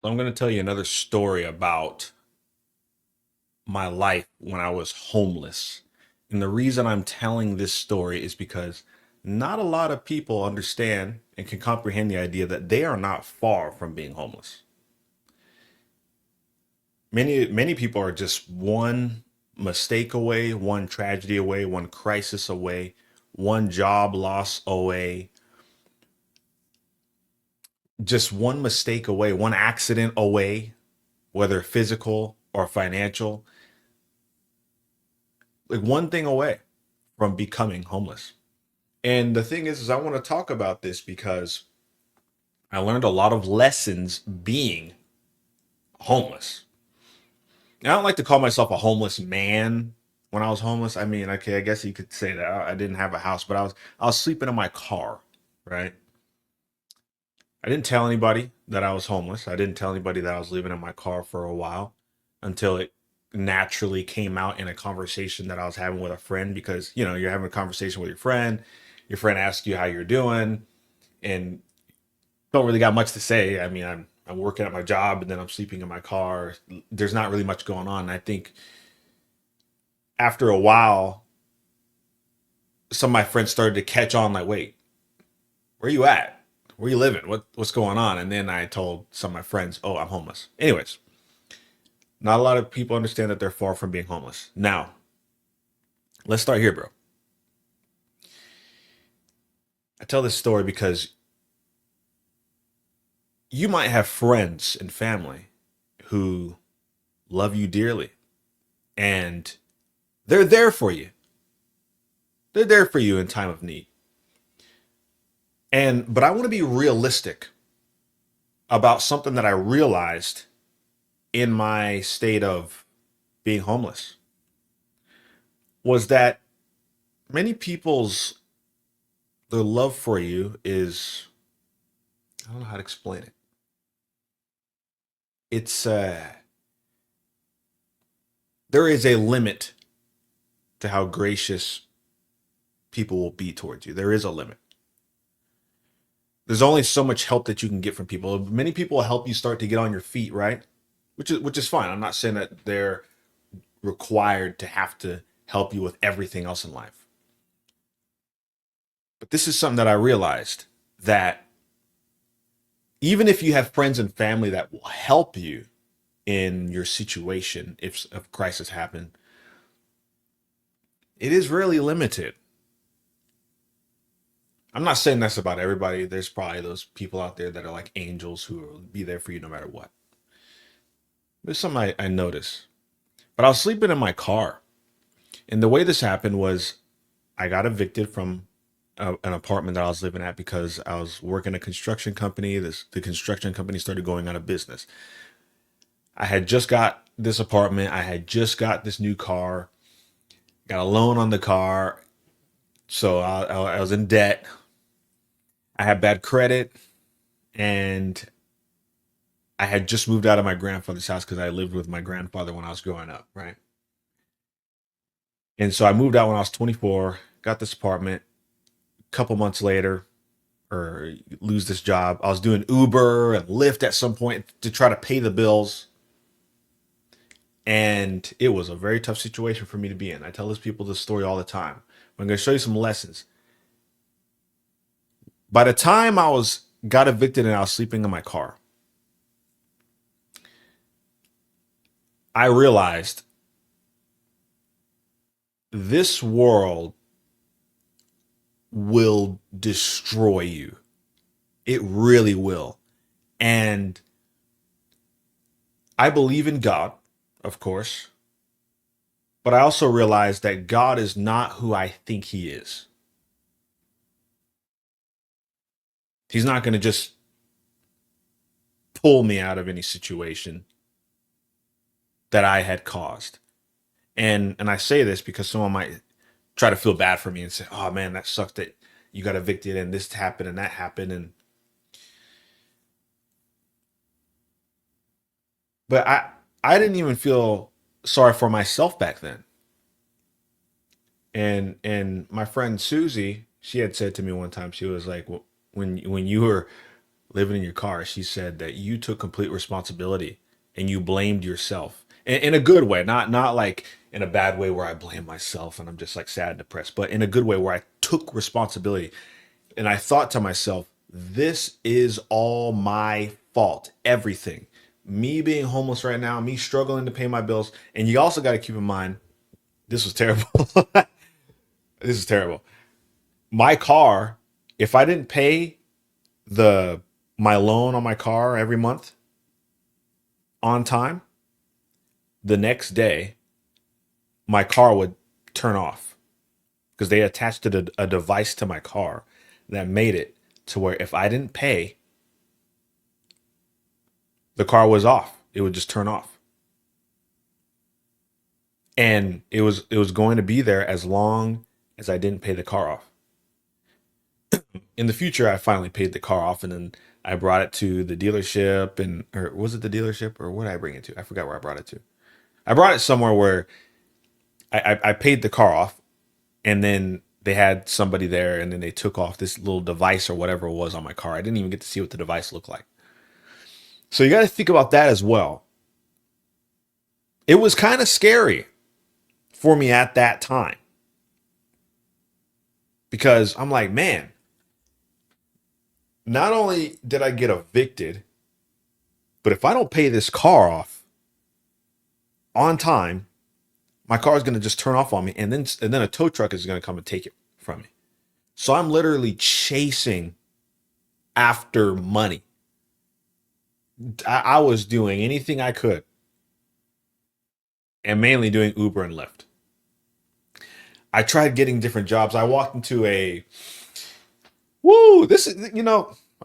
I'm going to tell you another story about my life when I was homeless. And the reason I'm telling this story is because not a lot of people understand and can comprehend the idea that they are not far from being homeless. Many people are just one mistake away, one tragedy away, one crisis away, one job loss away, just one mistake away, one accident away, whether physical or financial, like one thing away from becoming homeless. And the thing is I want to talk about this because I learned a lot of lessons being homeless. I don't like to call myself a homeless man when I was homeless. I mean, okay, I guess you could say that I didn't have a house, but I was sleeping in my car, right? I didn't tell anybody that I was homeless. I didn't tell anybody that I was living in my car for a while until it naturally came out in a conversation that I was having with a friend because, you're having a conversation with your friend asks you how you're doing and don't really got much to say. I mean, I'm working at my job and then I'm sleeping in my car. There's not really much going on. And I think after a while, some of my friends started to catch on like, wait, where you at? Where you living? What's going on? And then I told some of my friends, oh, I'm homeless. Anyways, not a lot of people understand that they're far from being homeless. Now, let's start here, bro. I tell this story because you might have friends and family who love you dearly and they're there for you. They're there for you in time of need. But I want to be realistic about something that I realized in my state of being homeless was that many people's their love for you is I don't know how to explain it. It's there is a limit to how gracious people will be towards you. There is a limit. There's only so much help that you can get from people. Many people will help you start to get on your feet, right? Which is fine. I'm not saying that they're required to have to help you with everything else in life. But this is something that I realized that even if you have friends and family that will help you in your situation if a crisis happen, it is really limited. I'm not saying that's about everybody. There's probably those people out there that are like angels who will be there for you no matter what. There's something I noticed. But I was sleeping in my car. And the way this happened was I got evicted from an apartment that I was living at because I was working at a construction company. The construction company started going out of business. I had just got this apartment. I had just got this new car. Got a loan on the car, so I was in debt. I had bad credit, and I had just moved out of my grandfather's house because I lived with my grandfather when I was growing up, right? And so I moved out when I was 24. Got this apartment. A couple months later, or lose this job. I was doing Uber and Lyft at some point to try to pay the bills. And it was a very tough situation for me to be in. I tell these people this story all the time. I'm going to show you some lessons. By the time I was got evicted and I was sleeping in my car, I realized this world will destroy you. It really will. And I believe in God, of course, but I also realize that God is not who I think he is. He's not going to just pull me out of any situation that I had caused. And I say this because someone might try to feel bad for me and say, "Oh man, that sucks that you got evicted and this happened and that happened." And but I didn't even feel sorry for myself back then. And my friend Susie, she had said to me one time, she was like, when you were living in your car, she said that you took complete responsibility and you blamed yourself in a good way, not like in a bad way where I blame myself and I'm just like sad and depressed, but in a good way where I took responsibility. And I thought to myself, this is all my fault. Everything. Me being homeless right now, me struggling to pay my bills. And you also got to keep in mind, this was terrible. This is terrible. My car, if I didn't pay the my loan on my car every month on time, the next day my car would turn off because they attached a device to my car that made it to where if I didn't pay, the car was off. It would just turn off. And it was going to be there as long as I didn't pay the car off. In the future, I finally paid the car off, and then I brought it to the dealership, and or was it the dealership or what did I bring it to? I forgot where I brought it to. I brought it somewhere where I paid the car off, and then they had somebody there, and then they took off this little device or whatever it was on my car. I didn't even get to see what the device looked like. So you got to think about that as well. It was kind of scary for me at that time because I'm like, man, not only did I get evicted, but if I don't pay this car off on time, my car is going to just turn off on me, and then a tow truck is going to come and take it from me. So I'm literally chasing after money. I was doing anything I could, and mainly doing Uber and Lyft. I tried getting different jobs. I walked into a woo. This is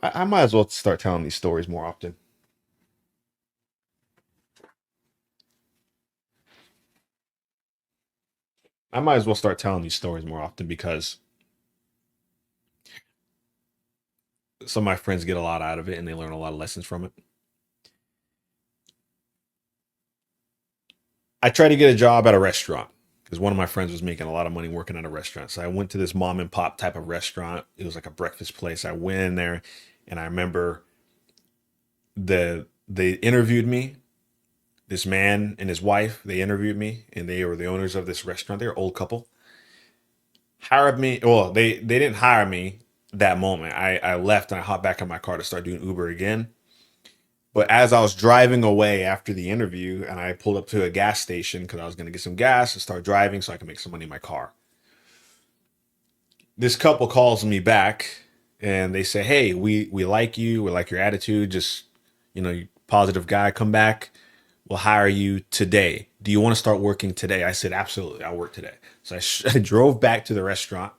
I might as well start telling these stories more often. I might as well start telling these stories more often because some of my friends get a lot out of it and they learn a lot of lessons from it. I tried to get a job at a restaurant because one of my friends was making a lot of money working at a restaurant. So I went to this mom and pop type of restaurant. It was like a breakfast place. I went in there and I remember they interviewed me. This man and his wife, they interviewed me and they were the owners of this restaurant. They're an old couple. Hired me. Well, they didn't hire me that moment. I left and I hopped back in my car to start doing Uber again. But as I was driving away after the interview and I pulled up to a gas station because I was going to get some gas and start driving so I can make some money in my car, this couple calls me back and they say, "Hey, we like you. We like your attitude. Just, you positive guy. Come back. We'll hire you today. Do you want to start working today?" I said, "Absolutely. I'll work today." So I drove back to the restaurant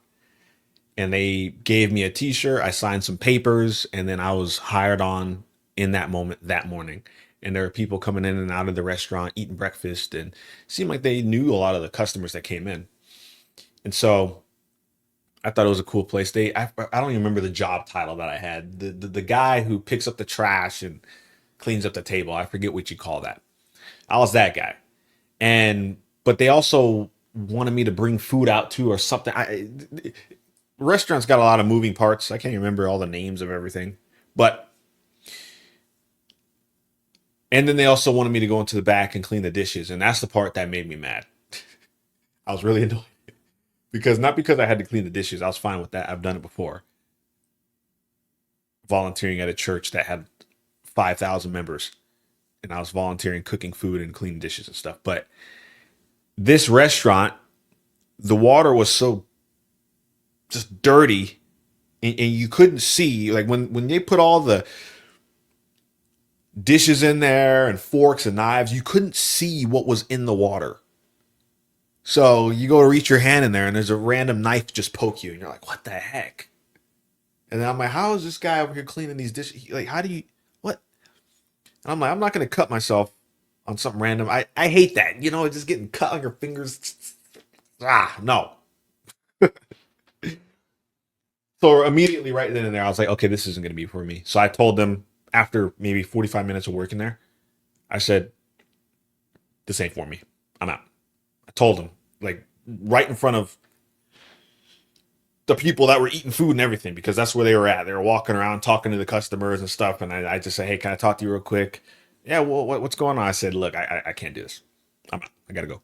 and they gave me a t-shirt. I signed some papers and then I was hired on in that moment that morning. And there were people coming in and out of the restaurant eating breakfast and it seemed like they knew a lot of the customers that came in. And so I thought it was a cool place. I don't even remember the job title that I had. The guy who picks up the trash and cleans up the table. I forget what you call that. I was that guy. And but they also wanted me to bring food out too or something. Restaurants got a lot of moving parts. I can't remember all the names of everything. But and then they also wanted me to go into the back and clean the dishes, and that's the part that made me mad. I was really annoyed because not because I had to clean the dishes. I was fine with that. I've done it before. Volunteering at a church that had 5,000 members, and I was volunteering cooking food and cleaning dishes and stuff. But this restaurant, the water was so just dirty, and you couldn't see like when they put all the dishes in there and forks and knives, you couldn't see what was in the water. So you go to reach your hand in there and there's a random knife just poke you and you're like, what the heck? And then I'm like, how is this guy over here cleaning these dishes? Like, how do you what? And I'm like, I'm not gonna cut myself on something random. I hate that. Just getting cut on your fingers. No. So immediately right then and there, I was like, okay, this isn't gonna be for me. So I told them after maybe 45 minutes of working there, I said, this ain't for me. I'm out. I told them, like right in front of the people that were eating food and everything because that's where they were at. They were walking around talking to the customers and stuff. And I just say, hey, can I talk to you real quick? Yeah, well, what's going on? I said, look, I can't do this. I'm out. I got to go.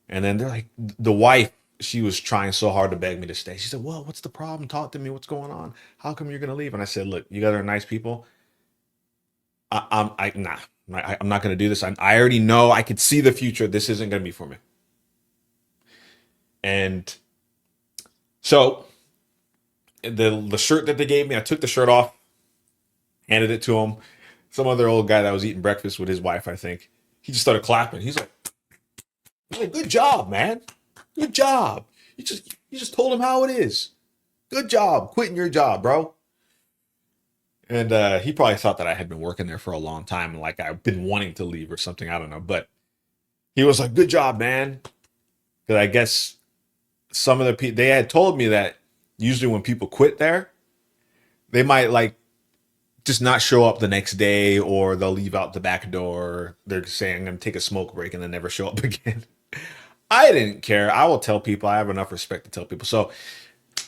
And then they're like, the wife, she was trying so hard to beg me to stay. She said, well, what's the problem? Talk to me. What's going on? How come you're going to leave? And I said, look, you guys are nice people. Nah, I'm not going to do this. I already know I could see the future. This isn't going to be for me. And so the shirt that they gave me, I took the shirt off, handed it to him. Some other old guy that was eating breakfast with his wife, I think. He just started clapping. He's like, good job, man. Good job. You just told him how it is. Good job quitting your job, bro. And he probably thought that I had been working there for a long time and like I've been wanting to leave or something. I don't know. But he was like, good job, man. Because I guess some of the people, they had told me that usually when people quit there, they might like just not show up the next day or they'll leave out the back door. They're saying, I'm going to take a smoke break and then never show up again. I didn't care. I will tell people. I have enough respect to tell people. So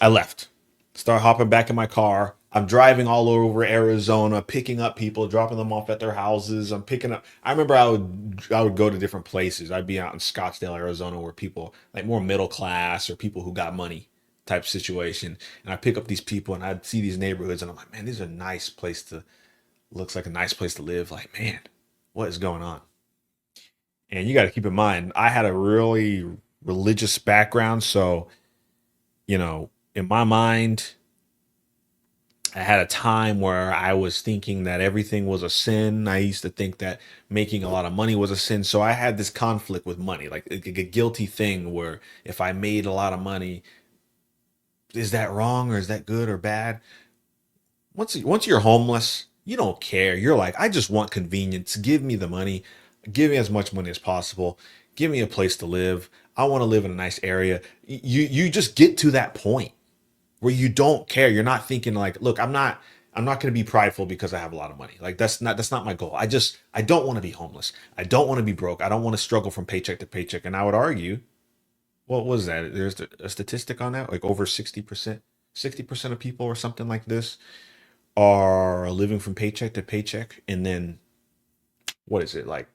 I left. Start hopping back in my car. I'm driving all over Arizona, picking up people, dropping them off at their houses. I'm picking up. I remember I would go to different places. I'd be out in Scottsdale, Arizona, where people like more middle class or people who got money type situation. And I pick up these people and I'd see these neighborhoods and I'm like, man, these are a nice place to. Looks like a nice place to live. Like, man, what is going on? And you got to keep in mind, I had a really religious background, so in my mind, I had a time where I was thinking that everything was a sin. I used to think that making a lot of money was a sin. So I had this conflict with money, like a guilty thing where if I made a lot of money, is that wrong or is that good or bad? Once you're homeless, you don't care. You're like, I just want convenience. Give me the money. Give me as much money as possible. Give me a place to live. I want to live in a nice area. You just get to that point where you don't care. You're not thinking like, look, I'm not going to be prideful because I have a lot of money. Like that's not my goal. I don't want to be homeless. I don't want to be broke. I don't want to struggle from paycheck to paycheck. And I would argue, what was that? There's a statistic on that, like over 60%, 60% of people or something like this are living from paycheck to paycheck. And then what is it? Like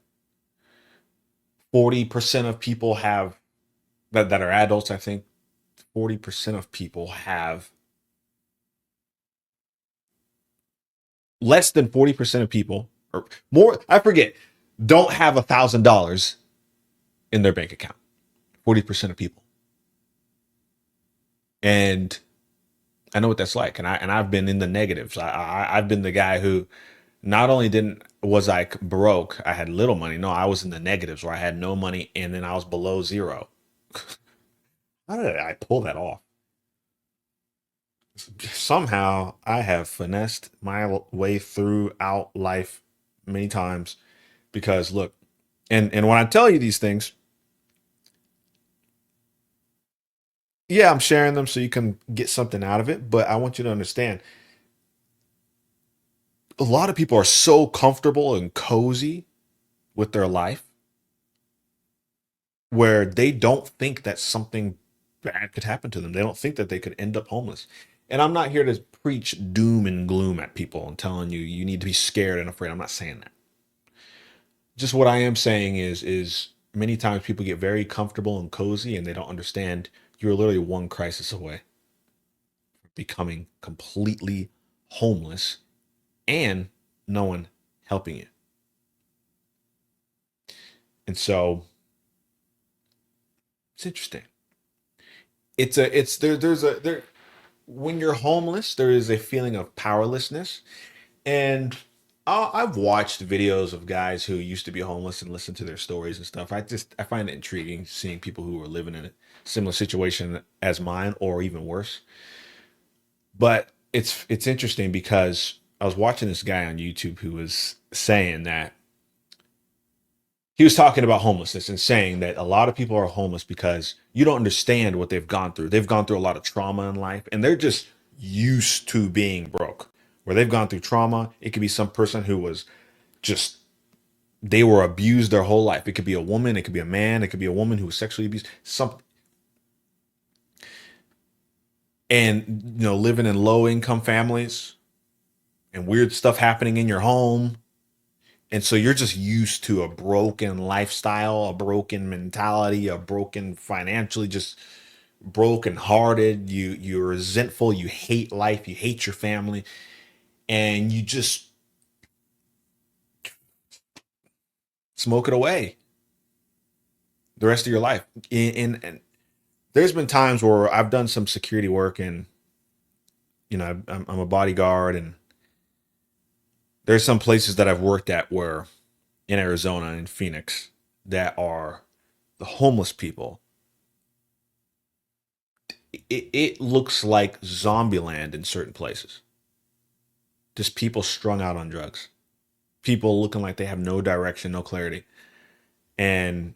40% of people have that are adults, I think 40% of people have less than 40% of people or more, I forget, don't have $1,000 in their bank account. 40% of people. And I know what that's like. And I've been in the negatives. I've been the guy who not only didn't was I broke, I had little money. No, I was in the negatives where I had no money and then I was below zero. How did I pull that off? Somehow I have finessed my way throughout life many times because look, and when I tell you these things, yeah, I'm sharing them so you can get something out of it, but I want you to understand a lot of people are so comfortable and cozy with their life where they don't think that something bad could happen to them. They don't think that they could end up homeless. And I'm not here to preach doom and gloom at people and telling you need to be scared and afraid. I'm not saying that. Just what I am saying is many times people get very comfortable and cozy and they don't understand you're literally one crisis away from becoming completely homeless and no one helping you. And so it's interesting. It's there's a there when you're homeless, there is a feeling of powerlessness. And I've watched videos of guys who used to be homeless and listen to their stories and stuff. I find it intriguing seeing people who are living in a similar situation as mine or even worse. But it's interesting because I was watching this guy on YouTube who was saying that he was talking about homelessness and saying that a lot of people are homeless because you don't understand what they've gone through. They've gone through a lot of trauma in life and they're just used to being broke. Where they've gone through trauma, it could be some person who was just they were abused their whole life. It could be a woman, it could be a man, it could be a woman who was sexually abused. Some and living in low income families and weird stuff happening in your home. And so you're just used to a broken lifestyle, a broken mentality, a broken financially, just broken hearted. You're resentful, you hate life, you hate your family, and you just smoke it away the rest of your life. And there's been times where I've done some security work, and I'm a bodyguard, and there's some places that I've worked at where in Arizona and Phoenix that are the homeless people. It looks like zombie land in certain places. Just people strung out on drugs, people looking like they have no direction, no clarity. And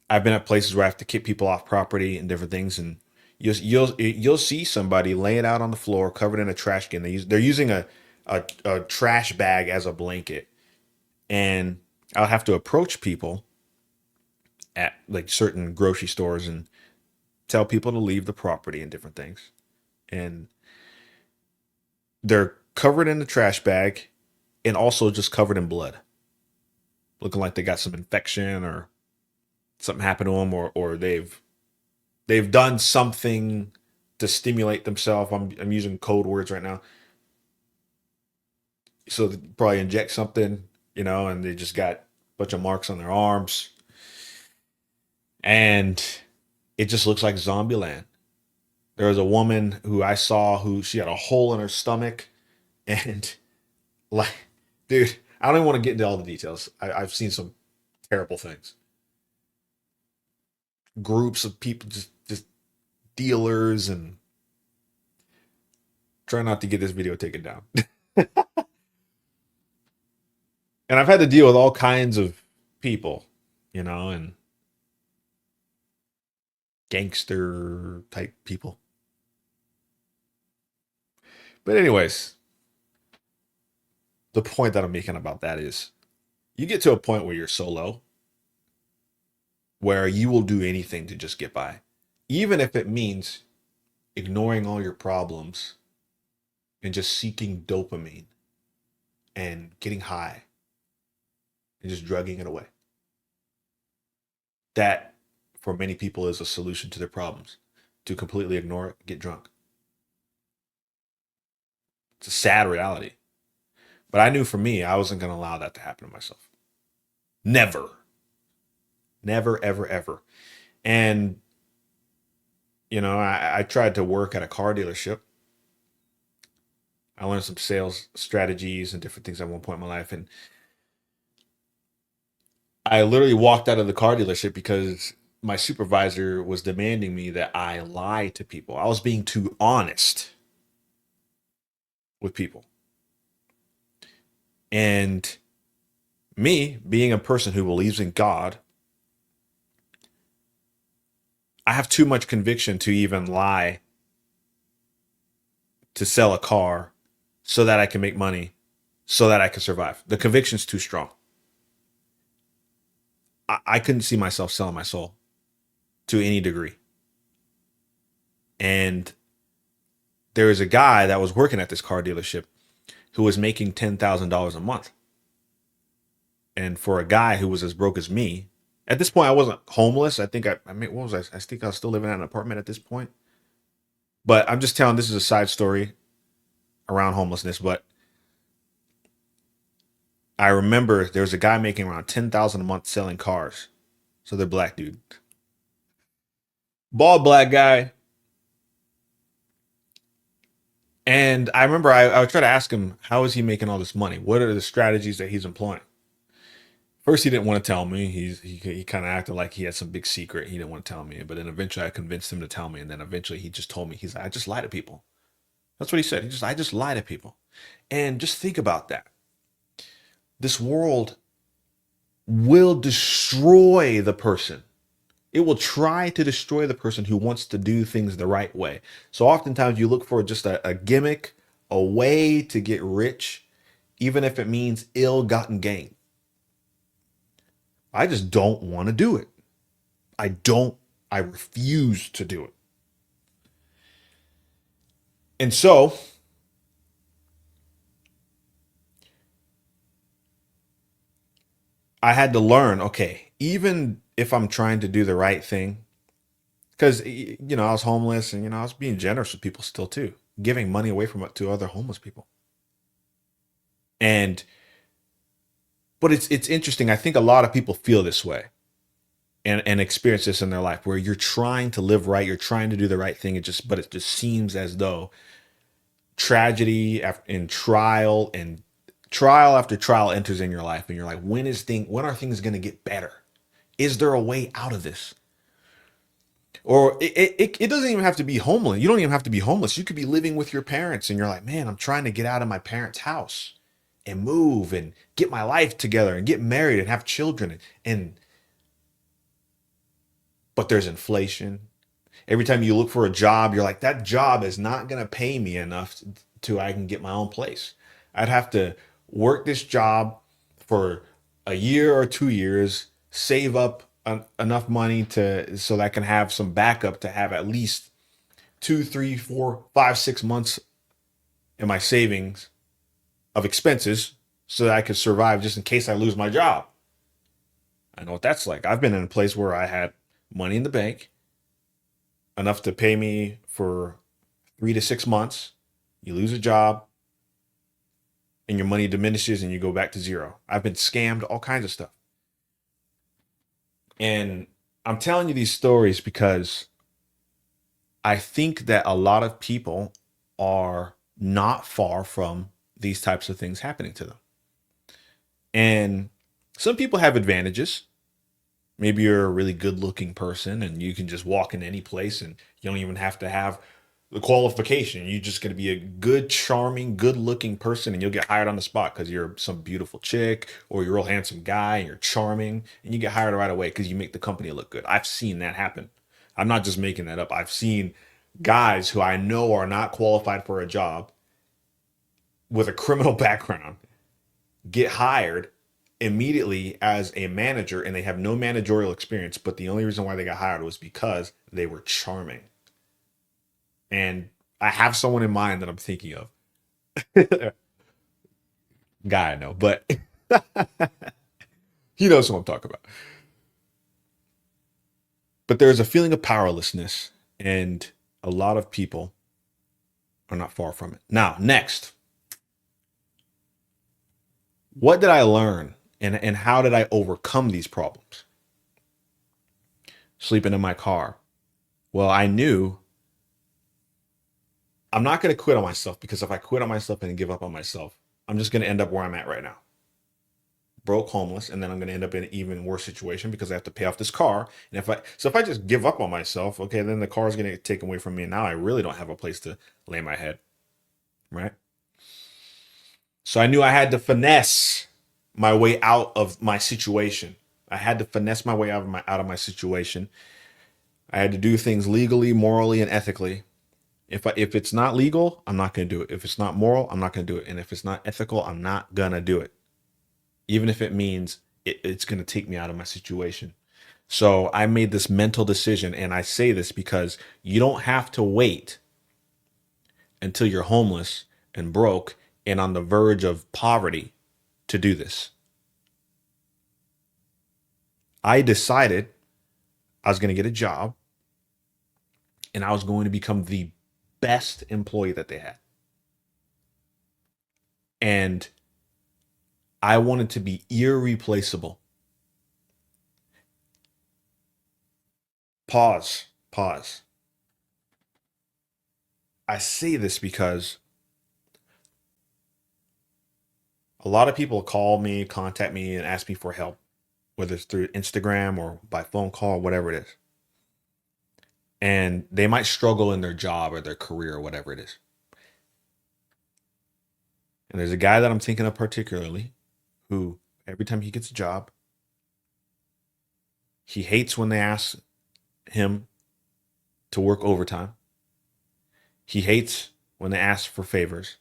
I've been at places where I have to kick people off property and different things, and you'll see somebody laying out on the floor covered in a trash can. They're using a trash bag as a blanket, and I'll have to approach people at like certain grocery stores and tell people to leave the property and different things. And they're covered in the trash bag and also just covered in blood, looking like they got some infection or something happened to them, or they've done something to stimulate themselves. I'm using code words right now. So they probably inject something, and they just got a bunch of marks on their arms, and it just looks like zombie land. There was a woman who I saw who she had a hole in her stomach, and like, dude, I don't even want to get into all the details. I've seen some terrible things. Groups of people, just dealers, and try not to get this video taken down. And I've had to deal with all kinds of people, and gangster type people. But anyways, the point that I'm making about that is you get to a point where you're so low where you will do anything to just get by, even if it means ignoring all your problems and just seeking dopamine and getting high and just drugging it away. That, for many people, is a solution to their problems, to completely ignore it, get drunk. It's a sad reality. But I knew for me, I wasn't going to allow that to happen to myself. Never. Never, ever, ever. And, I tried to work at a car dealership. I learned some sales strategies and different things at one point in my life. And I literally walked out of the car dealership because my supervisor was demanding me that I lie to people. I was being too honest with people. And me, being a person who believes in God, I have too much conviction to even lie to sell a car so that I can make money, so that I can survive. The conviction's too strong. I couldn't see myself selling my soul to any degree. And there was a guy that was working at this car dealership who was making $10,000 a month. And for a guy who was as broke as me, at this point I wasn't homeless. I think I mean, what was I? I think I was still living in an apartment at this point. But I'm just telling, this is a side story around homelessness. But I remember there was a guy making around 10,000 a month selling cars. So the black dude, bald black guy. And I remember I would try to ask him, how is he making all this money? What are the strategies that he's employing? First, he didn't want to tell me. He kind of acted like he had some big secret. He didn't want to tell me. But then eventually, I convinced him to tell me. And then eventually, he just told me. He's like, I just lie to people. That's what he said. I just lie to people. And just think about that. This world will destroy the person. It will try to destroy the person who wants to do things the right way. So oftentimes you look for just a gimmick, a way to get rich, even if it means ill-gotten gain. I just don't want to do it. I refuse to do it. And so I had to learn, okay, even if I'm trying to do the right thing, because I was homeless and I was being generous with people still too, giving money away from it to other homeless people. And but it's interesting. I think a lot of people feel this way and experience this in their life where you're trying to live right, you're trying to do the right thing. It just seems as though tragedy and trial after trial enters in your life, and you're like, when are things going to get better? Is there a way out of this? Or it doesn't even have to be homeless. You don't even have to be homeless. You could be living with your parents and you're like, man, I'm trying to get out of my parents' house and move and get my life together and get married and have children. And but there's inflation. Every time you look for a job, you're like, that job is not going to pay me enough to I can get my own place. I'd have to work this job for a year or 2 years, save up enough money to so that I can have some backup to have at least 2, 3, 4, 5, 6 months in my savings of expenses so that I could survive just in case I lose my job. I know what that's like. I've been in a place where I had money in the bank, enough to pay me for 3 to 6 months. You lose a job and your money diminishes and you go back to zero. I've been scammed, all kinds of stuff. And I'm telling you these stories because I think that a lot of people are not far from these types of things happening to them. And some people have advantages. Maybe you're a really good looking person and you can just walk in any place and you don't even have to have the qualification. You're just going to be a good, charming, good looking person and you'll get hired on the spot because you're some beautiful chick or you're a real handsome guy and you're charming and you get hired right away because you make the company look good. I've seen that happen. I'm not just making that up. I've seen guys who I know are not qualified for a job with a criminal background get hired immediately as a manager and they have no managerial experience, but the only reason why they got hired was because they were charming. And I have someone in mind that I'm thinking of. Guy I know, but he knows who I'm talking about. But there's a feeling of powerlessness, and a lot of people are not far from it. Now, next, what did I learn and how did I overcome these problems? Sleeping in my car. Well, I knew I'm not going to quit on myself because if I quit on myself and give up on myself, I'm just going to end up where I'm at right now. Broke, homeless, and then I'm going to end up in an even worse situation because I have to pay off this car. And if I just give up on myself, okay, then the car is going to get taken away from me. And now I really don't have a place to lay my head, right? So I knew I had to finesse my way out of my situation. I had to finesse my way out of my situation. I had to do things legally, morally, and ethically. If it's not legal, I'm not going to do it. If it's not moral, I'm not going to do it. And if it's not ethical, I'm not going to do it. Even if it means it's going to take me out of my situation. So I made this mental decision. And I say this because you don't have to wait until you're homeless and broke and on the verge of poverty to do this. I decided I was going to get a job and I was going to become the best employee that they had. And I wanted to be irreplaceable. Pause, pause. I say this because a lot of people call me, contact me, and ask me for help, whether it's through Instagram or by phone call, whatever it is. And they might struggle in their job or their career or whatever it is. And there's a guy that I'm thinking of particularly who, every time he gets a job, he hates when they ask him to work overtime. He hates when they ask for favors.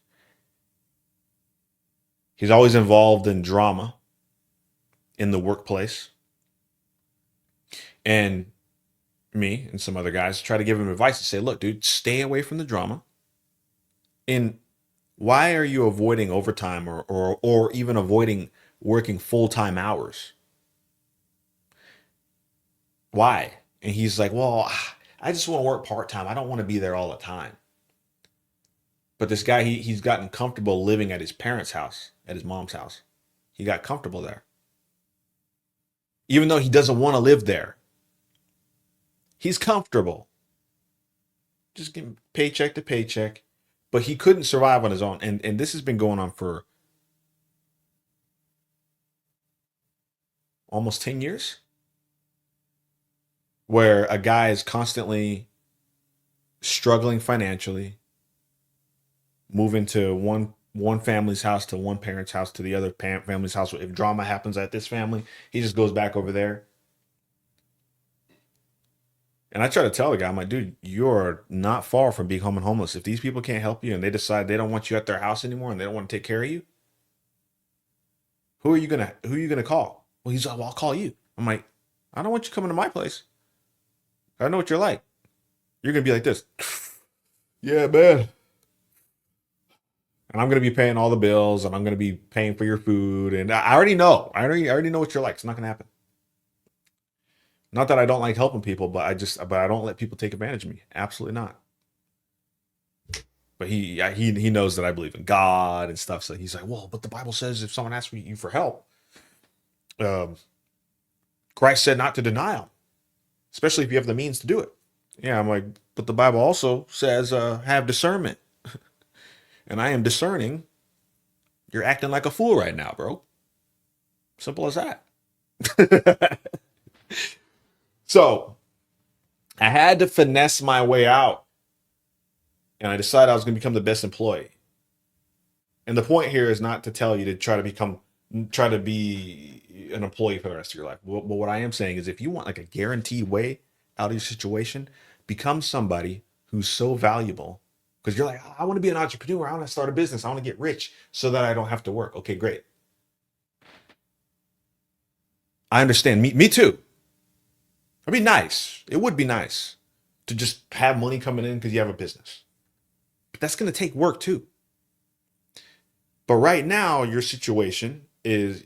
He's always involved in drama in the workplace. And me and some other guys try to give him advice to say, look, dude, stay away from the drama. And why are you avoiding overtime or even avoiding working full-time hours? Why? And he's like, well, I just want to work part-time. I don't want to be there all the time. But this guy, he's gotten comfortable living at his parents' house, at his mom's house. He got comfortable there. Even though he doesn't want to live there, he's comfortable. Just getting paycheck to paycheck. But he couldn't survive on his own. And this has been going on for almost 10 years, where a guy is constantly struggling financially, moving to one family's house to one parent's house to the other family's house. If drama happens at this family, he just goes back over there. And I try to tell the guy, I'm like, dude, you're not far from being home and homeless. If these people can't help you and they decide they don't want you at their house anymore and they don't want to take care of you, who are you gonna call? Well, he's like, well, I'll call you. I'm like, I don't want you coming to my place. I know what you're like. You're gonna be like this. Yeah, man. And I'm gonna be paying all the bills, and I'm gonna be paying for your food, and I already know. I already know what you're like. It's not gonna happen. Not that I don't like helping people, but I don't let people take advantage of me. Absolutely not. But he knows that I believe in God and stuff. So he's like, well, but the Bible says if someone asks you for help, um, Christ said not to deny them, especially if you have the means to do it. Yeah, I'm like, but the Bible also says have discernment, and I am discerning. You're acting like a fool right now, bro. Simple as that. So I had to finesse my way out, and I decided I was going to become the best employee. And the point here is not to tell you to try to be an employee for the rest of your life. But what I am saying is, if you want like a guaranteed way out of your situation, become somebody who's so valuable because you're like, I want to be an entrepreneur. I want to start a business. I want to get rich so that I don't have to work. Okay, great. I understand. Me too. It'd be nice. It would be nice to just have money coming in because you have a business. But that's going to take work too. But right now, your situation is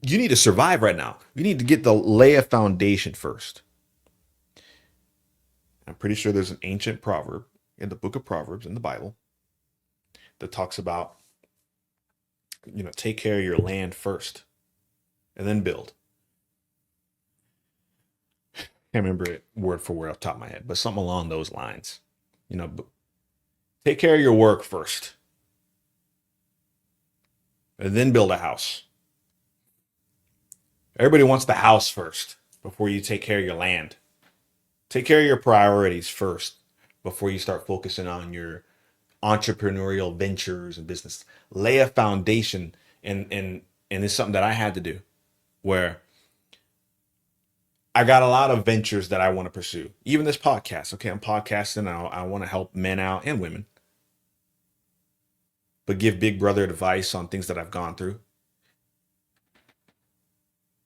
you need to survive right now. You need to lay a foundation first. I'm pretty sure there's an ancient proverb in the book of Proverbs in the Bible that talks about, take care of your land first and then build. Can't remember it word for word off the top of my head, but something along those lines. Take care of your work first and then build a house. Everybody wants the house first before you take care of your land. Take care of your priorities first before you start focusing on your entrepreneurial ventures and business. Lay a foundation, and it's something that I had to do where I got a lot of ventures that I want to pursue. Even this podcast. Okay, I'm podcasting. I want to help men out and women, but give big brother advice on things that I've gone through.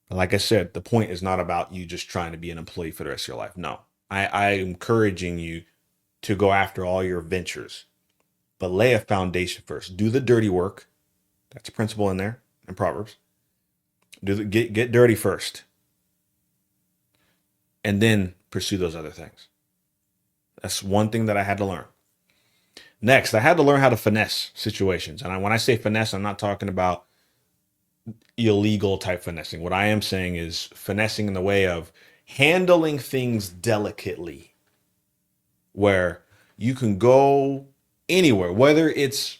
Like I said, the point is not about you just trying to be an employee for the rest of your life. No, I'm encouraging you to go after all your ventures, but lay a foundation first. Do the dirty work. That's a principle in there in Proverbs. Get dirty first, and then pursue those other things. That's one thing that I had to learn. Next, I had to learn how to finesse situations. And when I say finesse, I'm not talking about illegal type finessing. What I am saying is finessing in the way of handling things delicately, where you can go anywhere, whether it's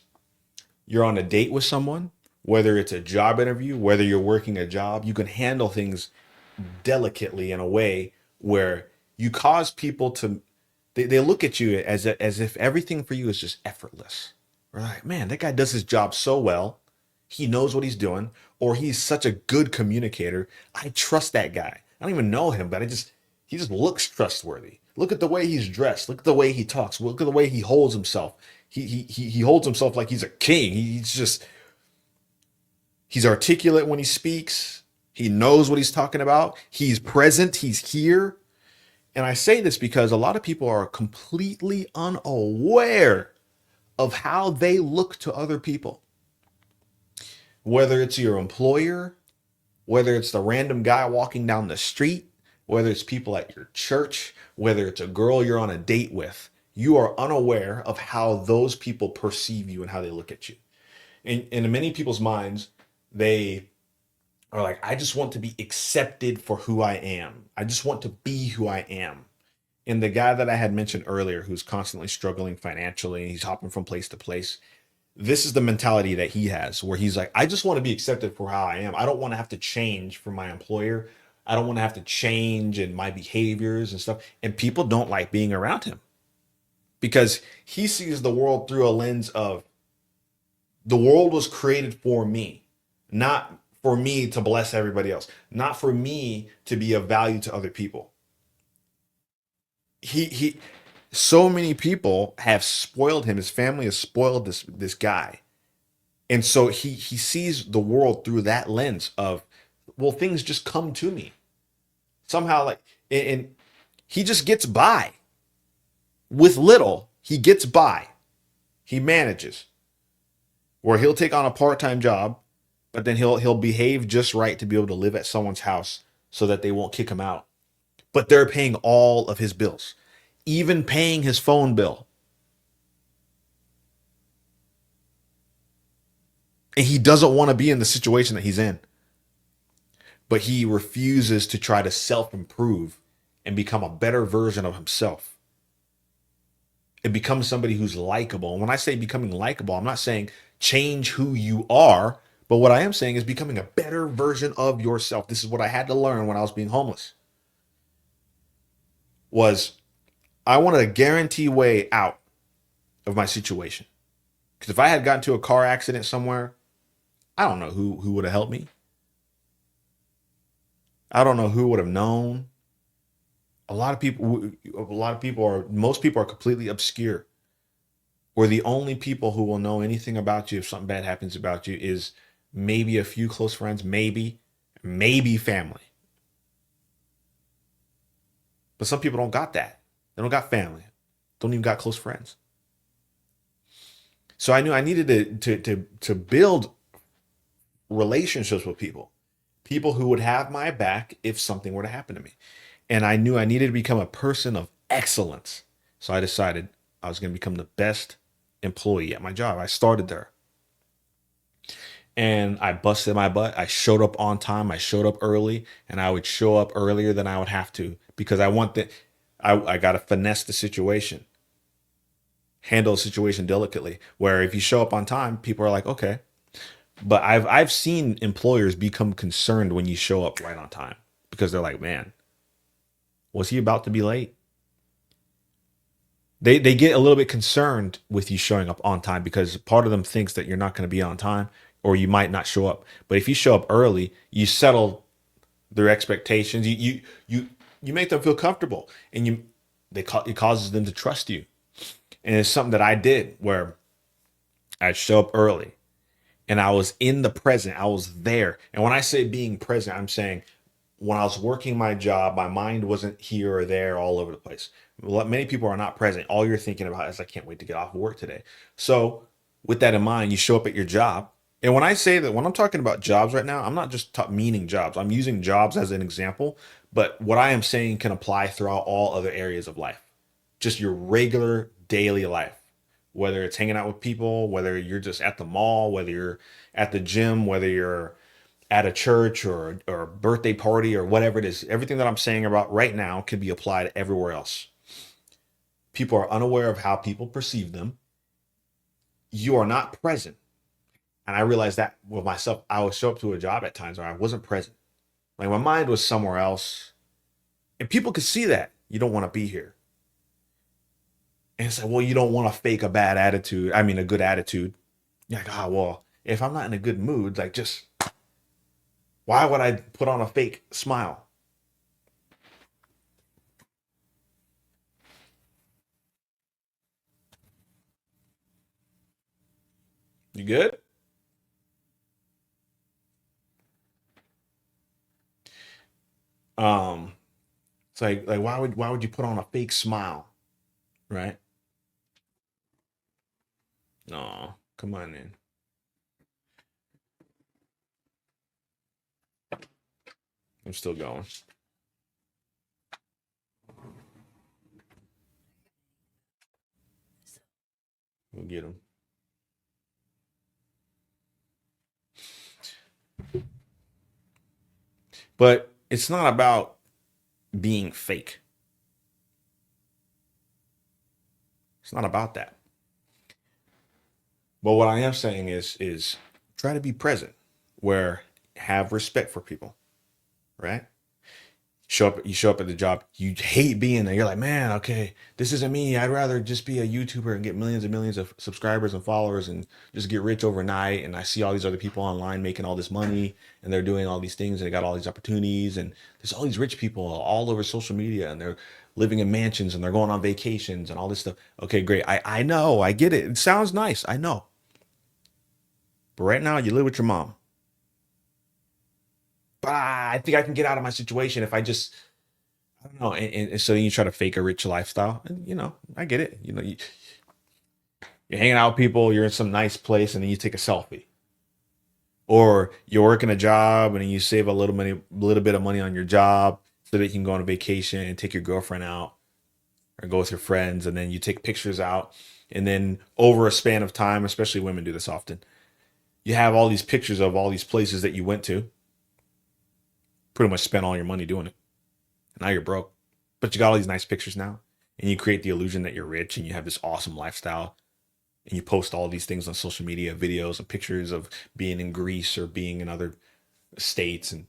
you're on a date with someone, whether it's a job interview, whether you're working a job, you can handle things delicately in a way where you cause people to they look at you as if everything for you is just effortless. We're like, man, that guy does his job so well. He knows what he's doing, or he's such a good communicator. I trust that guy. I don't even know him, but he just looks trustworthy. Look at the way he's dressed. Look at the way he talks. Look at the way he holds himself. He holds himself like he's a king. He's articulate when he speaks. He knows what he's talking about. He's present. He's here. And I say this because a lot of people are completely unaware of how they look to other people, whether it's your employer, whether it's the random guy walking down the street, whether it's people at your church, whether it's a girl you're on a date with. You are unaware of how those people perceive you and how they look at you. And in many people's minds, they are like, I just want to be accepted for who I am. I just want to be who I am. And the guy that I had mentioned earlier, who's constantly struggling financially, and he's hopping from place to place, this is the mentality that he has, where he's like, I just want to be accepted for how I am. I don't want to have to change for my employer. I don't want to have to change in my behaviors and stuff. And people don't like being around him because he sees the world through a lens of the world was created for me, not for me to bless everybody else, not for me to be of value to other people. He so many people have spoiled him. His family has spoiled this guy. And so he sees the world through that lens of, well, things just come to me. Somehow, like, and he just gets by with little. He gets by. He manages. Where he'll take on a part-time job, but then he'll behave just right to be able to live at someone's house so that they won't kick him out. But they're paying all of his bills, even paying his phone bill. And he doesn't want to be in the situation that he's in. But he refuses to try to self-improve and become a better version of himself. It becomes somebody who's likable. And when I say becoming likable, I'm not saying change who you are, but what I am saying is becoming a better version of yourself. This is what I had to learn when I was being homeless. Was I wanted a guarantee way out of my situation. Because if I had gotten to a car accident somewhere, I don't know who would have helped me. I don't know who would have known. Most people are completely obscure. Or the only people who will know anything about you if something bad happens about you is maybe a few close friends, maybe family. But some people don't got that. They don't got family. Don't even got close friends. So I knew I needed to build relationships with people, people who would have my back if something were to happen to me. And I knew I needed to become a person of excellence. So I decided I was going to become the best employee at my job. I started there and I busted my butt. I showed up on time. I showed up early, and I would show up earlier than I would have to because I got to finesse the situation, handle the situation delicately. Where if you show up on time, people are like, okay. But I've seen employers become concerned when you show up right on time because they're like, man, was he about to be late? They get a little bit concerned with you showing up on time because part of them thinks that you're not going to be on time or you might not show up. But if you show up early, you settle their expectations. You make them feel comfortable, and it causes them to trust you. And it's something that I did where I'd show up early and I was in the present. I was there. And when I say being present, I'm saying when I was working my job, my mind wasn't here or there all over the place. Many people are not present. All you're thinking about is, I can't wait to get off of work today. So, with that in mind, you show up at your job. And when I say that, when I'm talking about jobs right now, I'm not just meaning jobs. I'm using jobs as an example, but what I am saying can apply throughout all other areas of life. Just your regular daily life, whether it's hanging out with people, whether you're just at the mall, whether you're at the gym, whether you're at a church or a birthday party or whatever it is. Everything that I'm saying about right now can be applied everywhere else. People are unaware of how people perceive them. You are not present. And I realized that with myself. I would show up to a job at times where I wasn't present. Like my mind was somewhere else. And people could see that. You don't want to be here. And it's like, well, you don't want to fake a bad attitude. I mean, a good attitude. You're like, oh, well, if I'm not in a good mood, like just, why would I put on a fake smile? You good? Um, it's like why would you put on a fake smile, right? No, come on in. I'm still going. We'll get him. But it's not about being fake. It's not about that. But what I am saying is try to be present, where have respect for people, right? You show up at the job, you hate being there. You're like, man, okay, this isn't me. I'd rather just be a YouTuber and get millions and millions of subscribers and followers and just get rich overnight. And I see all these other people online making all this money and they're doing all these things and they got all these opportunities. And there's all these rich people all over social media and they're living in mansions and they're going on vacations and all this stuff. Okay, great. I know, I get it. It sounds nice. I know. But right now you live with your mom. But I think I can get out of my situation if I just, I don't know. And so you try to fake a rich lifestyle. And, I get it. You're hanging out with people, you're in some nice place, and then you take a selfie. Or you're working a job and then you save little bit of money on your job so that you can go on a vacation and take your girlfriend out or go with your friends. And then you take pictures out. And then over a span of time, especially women do this often, you have all these pictures of all these places that you went to, pretty much spent all your money doing it. Now you're broke. But you got all these nice pictures now. And you create the illusion that you're rich and you have this awesome lifestyle. And you post all these things on social media, videos and pictures of being in Greece or being in other states. And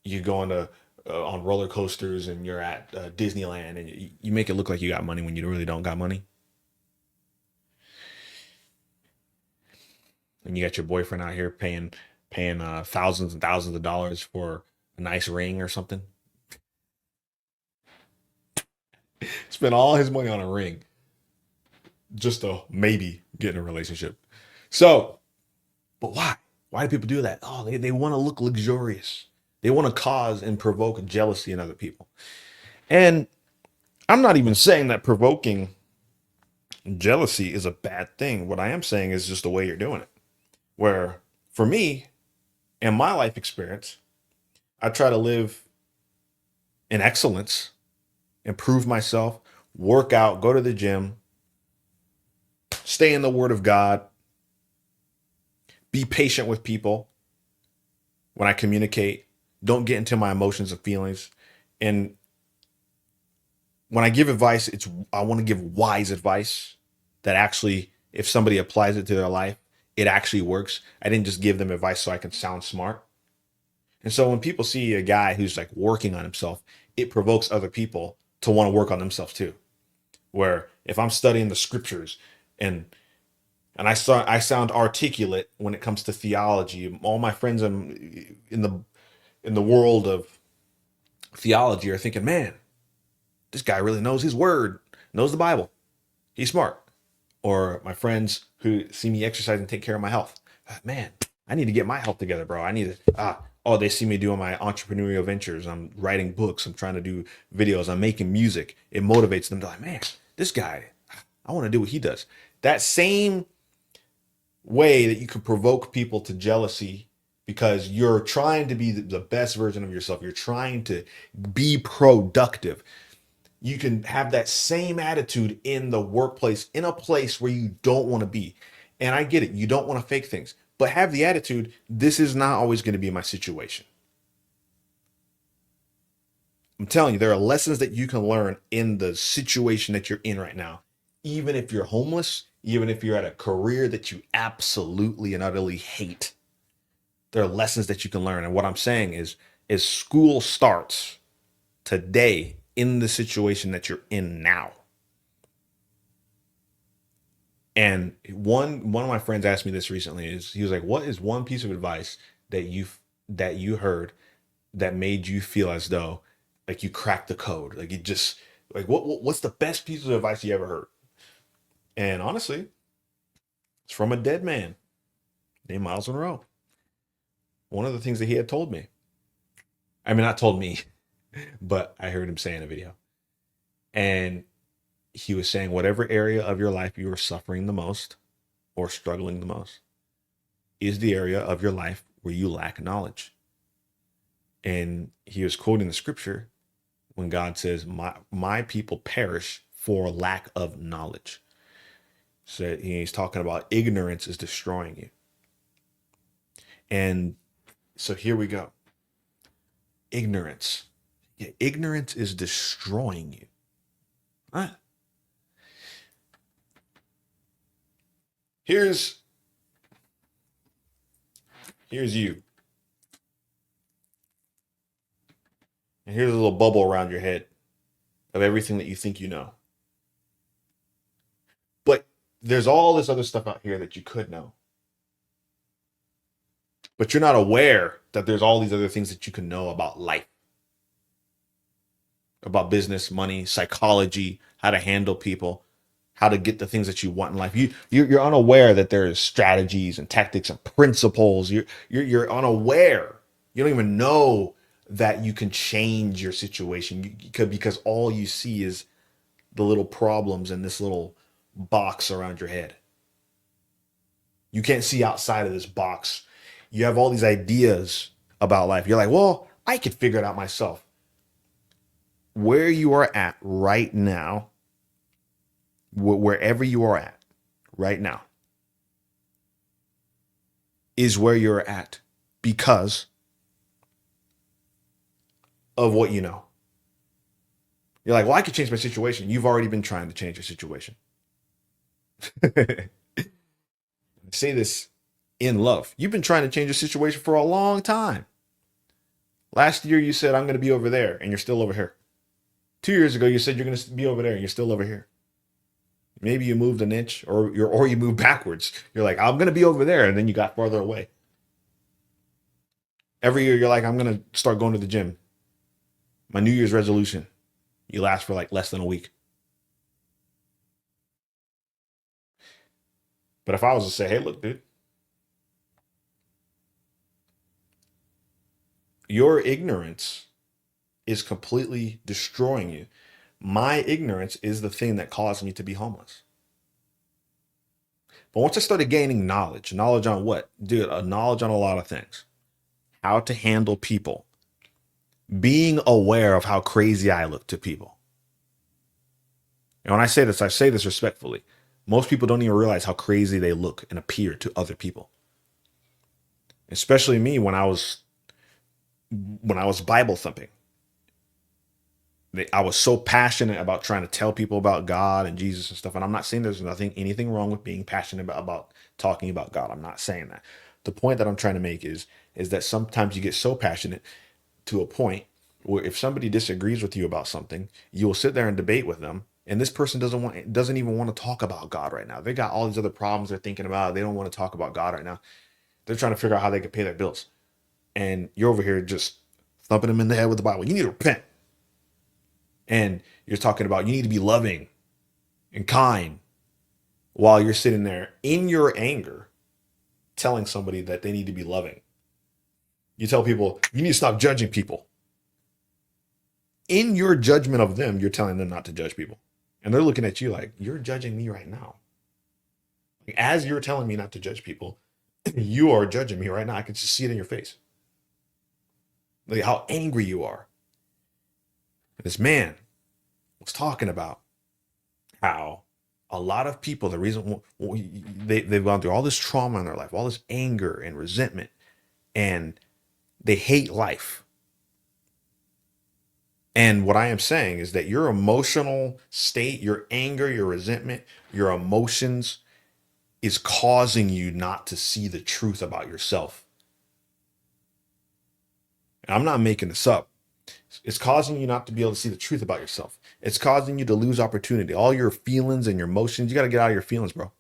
you go on roller coasters and you're at Disneyland and you make it look like you got money when you really don't got money. And you got your boyfriend out here paying thousands and thousands of dollars for a nice ring or something. Spend all his money on a ring just to maybe get in a relationship. So, but why? Why do people do that? Oh, they want to look luxurious. They want to cause and provoke jealousy in other people. And I'm not even saying that provoking jealousy is a bad thing. What I am saying is just the way you're doing it. Where for me, in my life experience, I try to live in excellence, improve myself, work out, go to the gym, stay in the word of God, be patient with people when I communicate, don't get into my emotions and feelings. And when I give advice, I want to give wise advice that actually, if somebody applies it to their life, it actually works. I didn't just give them advice so I can sound smart. And so when people see a guy who's like working on himself, it provokes other people to want to work on themselves too. Where if I'm studying the scriptures and I sound articulate when it comes to theology, all my friends in the world of theology are thinking, man, this guy really knows his word, knows the Bible. He's smart. Or my friends who see me exercise and take care of my health. Man, I need to get my health together, bro. I need to, they see me doing my entrepreneurial ventures. I'm writing books. I'm trying to do videos. I'm making music. It motivates them. They're like, man, this guy, I want to do what he does. That same way that you can provoke people to jealousy because you're trying to be the best version of yourself. You're trying to be productive. You can have that same attitude in the workplace, in a place where you don't want to be. And I get it. You don't want to fake things, but have the attitude. This is not always going to be my situation. I'm telling you, there are lessons that you can learn in the situation that you're in right now. Even if you're homeless, even if you're at a career that you absolutely and utterly hate, there are lessons that you can learn. And what I'm saying is school starts today in the situation that you're in now. And one of my friends asked me this recently. Is he was like, "What is one piece of advice that you heard that made you feel as though like you cracked the code? Like you just like what's the best piece of advice you ever heard?" And honestly, it's from a dead man named Miles Monroe. One of the things that he had told me. I mean, not told me, but I heard him say in a video. And he was saying, whatever area of your life you are suffering the most, or struggling the most is the area of your life where you lack knowledge. And he was quoting the scripture when God says, my people perish for lack of knowledge. So he's talking about ignorance is destroying you. And so here we go. Ignorance. Yeah, ignorance is destroying you. Huh? Here's you. And here's a little bubble around your head of everything that you think you know. But there's all this other stuff out here that you could know. But you're not aware that there's all these other things that you can know about life, about business, money, psychology, how to handle people, how to get the things that you want in life. You're unaware that there's strategies and tactics and principles. You're unaware. You don't even know that you can change your situation because all you see is the little problems in this little box around your head. You can't see outside of this box. You have all these ideas about life. You're like, well, I could figure it out myself. Where you are at right now, wherever you are at right now, is where you're at because of what you know. You're like, well, I could change my situation. You've already been trying to change your situation. I say this in love. You've been trying to change your situation for a long time. Last year, you said, I'm going to be over there, and you're still over here. 2 years ago, you said you're going to be over there, and you're still over here. Maybe you moved an inch, or you moved backwards. You're like, I'm going to be over there, and then you got farther away. Every year, you're like, I'm going to start going to the gym. My New Year's resolution. You last for like less than a week. But if I was to say, hey, look, dude, your ignorance is completely destroying you. My ignorance is the thing that caused me to be homeless. But once I started gaining knowledge on what? Dude, knowledge on a lot of things. How to handle people. Being aware of how crazy I look to people. And when I say this respectfully. Most people don't even realize how crazy they look and appear to other people. Especially me when I was Bible thumping. I was so passionate about trying to tell people about God and Jesus and stuff. And I'm not saying there's anything wrong with being passionate about talking about God. I'm not saying that. The point that I'm trying to make is that sometimes you get so passionate to a point where if somebody disagrees with you about something, you will sit there and debate with them. And this person doesn't even want to talk about God right now. They got all these other problems they're thinking about. They don't want to talk about God right now. They're trying to figure out how they can pay their bills. And you're over here just thumping them in the head with the Bible. You need to repent. And you're talking about you need to be loving and kind while you're sitting there in your anger telling somebody that they need to be loving. You tell people you need to stop judging people. In your judgment of them, you're telling them not to judge people. And they're looking at you like, you're judging me right now. As you're telling me not to judge people, you are judging me right now. I can just see it in your face. Like how angry you are. This man was talking about how a lot of people, the reason they've gone through all this trauma in their life, all this anger and resentment, and they hate life. And what I am saying is that your emotional state, your anger, your resentment, your emotions is causing you not to see the truth about yourself. And I'm not making this up. It's causing you not to be able to see the truth about yourself. It's causing you to lose opportunity. All your feelings and your emotions, you got to get out of your feelings, bro.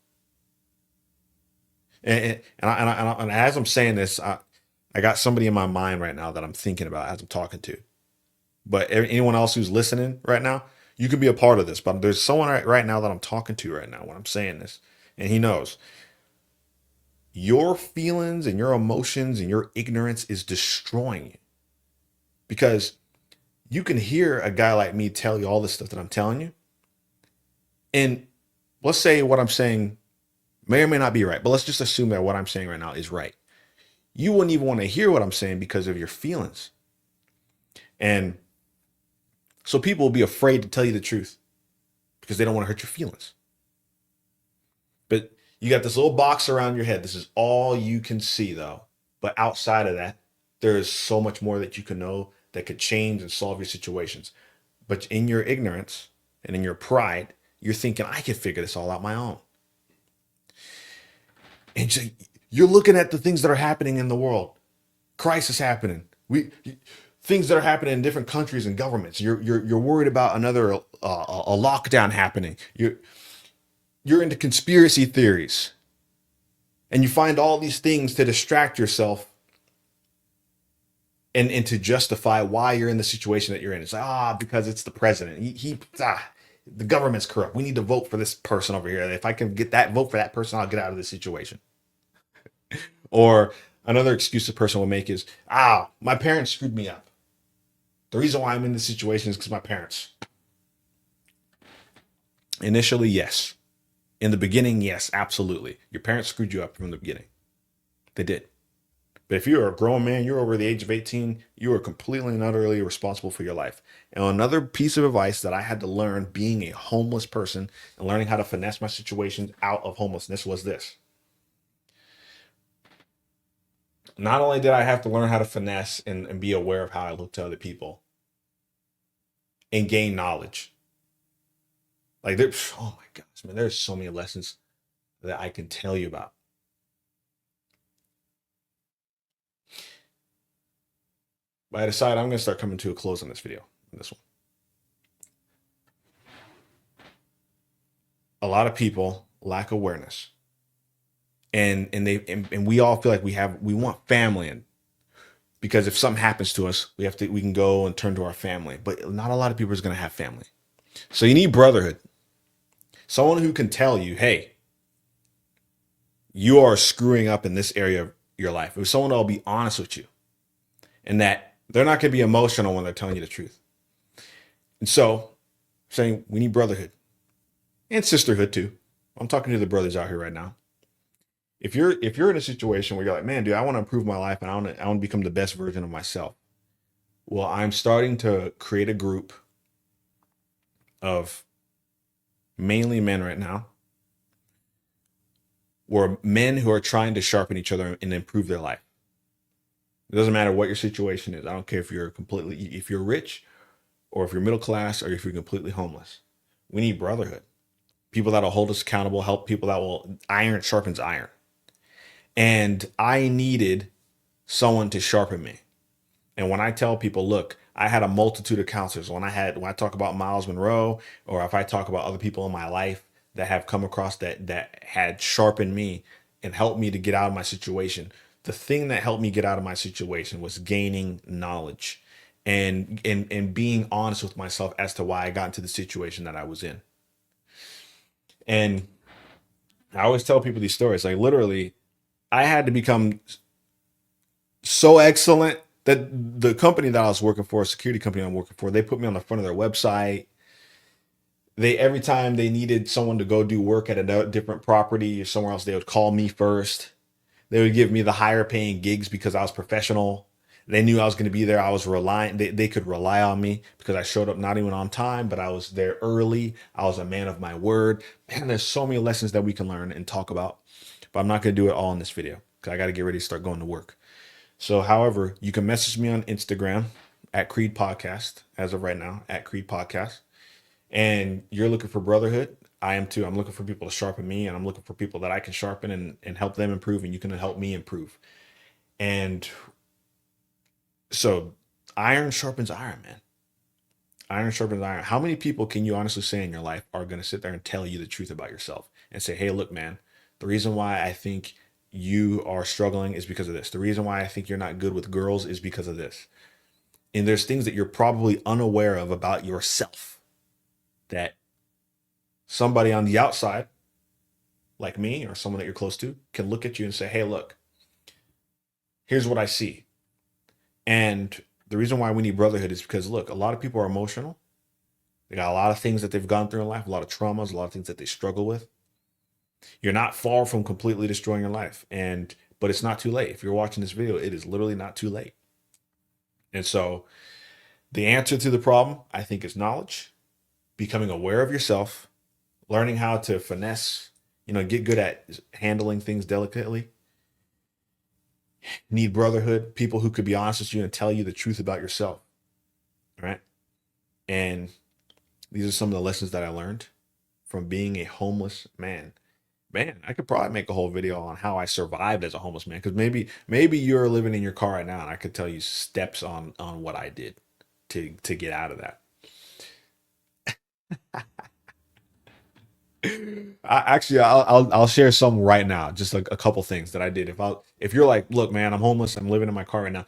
And as I'm saying this, I got somebody in my mind right now that I'm thinking about as I'm talking to. But anyone else who's listening right now, you can be a part of this. But there's someone right now that I'm talking to right now when I'm saying this, and he knows. Your feelings and your emotions and your ignorance is destroying you. Because you can hear a guy like me tell you all this stuff that I'm telling you. And let's say what I'm saying May or may not be right, but let's just assume that what I'm saying right now is right. You wouldn't even want to hear what I'm saying because of your feelings. And so people will be afraid to tell you the truth because they don't want to hurt your feelings. But you got this little box around your head. This is all you can see, though. But outside of that, there is so much more that you can know that could change and solve your situations. But in your ignorance and in your pride, you're thinking, I can figure this all out my own. And you're looking at the things that are happening in the world. Crisis happening. Things that are happening in different countries and governments. You're worried about another a lockdown happening. You're into conspiracy theories, and you find all these things to distract yourself and to justify why you're in the situation that you're in. It's like, because it's the president. The government's corrupt. We need to vote for this person over here. If I can get that vote for that person, I'll get out of this situation. Or another excuse a person will make is, my parents screwed me up. The reason why I'm in this situation is because my parents. Initially, yes. In the beginning, yes, absolutely. Your parents screwed you up from the beginning. They did. But if you're a grown man, you're over the age of 18, you are completely and utterly responsible for your life. And another piece of advice that I had to learn being a homeless person and learning how to finesse my situations out of homelessness was this. Not only did I have to learn how to finesse and be aware of how I look to other people and gain knowledge. Like, oh my gosh, man, there's so many lessons that I can tell you about. But I decided I'm going to start coming to a close on this video, on this one. A lot of people lack awareness. And we all feel like we want family, and because if something happens to us, we can go and turn to our family. But not a lot of people is going to have family. So you need brotherhood. Someone who can tell you, hey, you are screwing up in this area of your life. If someone will be honest with you, and that they're not going to be emotional when they're telling you the truth. And so, saying we need brotherhood and sisterhood too. I'm talking to the brothers out here right now. If you're in a situation where you're like, man, dude, I want to improve my life and I want to become the best version of myself. Well, I'm starting to create a group of mainly men right now, or men who are trying to sharpen each other and improve their life. It doesn't matter what your situation is. I don't care if you're rich or if you're middle class or if you're completely homeless. We need brotherhood. People that'll hold us accountable, help people that will, iron sharpens iron. And I needed someone to sharpen me. And when I tell people, look, I had a multitude of counselors. When I talk about Miles Monroe, or if I talk about other people in my life that have come across that had sharpened me and helped me to get out of my situation, the thing that helped me get out of my situation was gaining knowledge and being honest with myself as to why I got into the situation that I was in. And I always tell people these stories. Like, literally, I had to become so excellent that the company that I was working for, a security company I'm working for, they put me on the front of their website. Every time they needed someone to go do work at a different property or somewhere else, they would call me first. They would give me the higher paying gigs because I was professional. They knew I was going to be there. I was reliant. They could rely on me because I showed up not even on time, but I was there early. I was a man of my word. Man, there's so many lessons that we can learn and talk about, but I'm not going to do it all in this video because I got to get ready to start going to work. So, however, you can message me on Instagram at Creed Podcast as of right now, at Creed Podcast. And you're looking for brotherhood. I am too. I'm looking for people to sharpen me, and I'm looking for people that I can sharpen and help them improve, and you can help me improve. And so iron sharpens iron, man. Iron sharpens iron. How many people can you honestly say in your life are going to sit there and tell you the truth about yourself and say, hey, look, man, the reason why I think you are struggling is because of this. The reason why I think you're not good with girls is because of this. And there's things that you're probably unaware of about yourself that somebody on the outside, like me or someone that you're close to, can look at you and say, hey, look, here's what I see. And the reason why we need brotherhood is because, look, a lot of people are emotional. They got a lot of things that they've gone through in life, a lot of traumas, a lot of things that they struggle with. You're not far from completely destroying your life. But it's not too late. If you're watching this video, it is literally not too late. And so the answer to the problem, I think, is knowledge, becoming aware of yourself, learning how to finesse, get good at handling things delicately. Need brotherhood, people who could be honest with you and tell you the truth about yourself. Right. And these are some of the lessons that I learned from being a homeless man. Man, I could probably make a whole video on how I survived as a homeless man, because maybe you're living in your car right now and I could tell you steps on what I did to get out of that. I'll share some right now, just like a couple things that I did. If you're like, look, man, I'm homeless, I'm living in my car right now.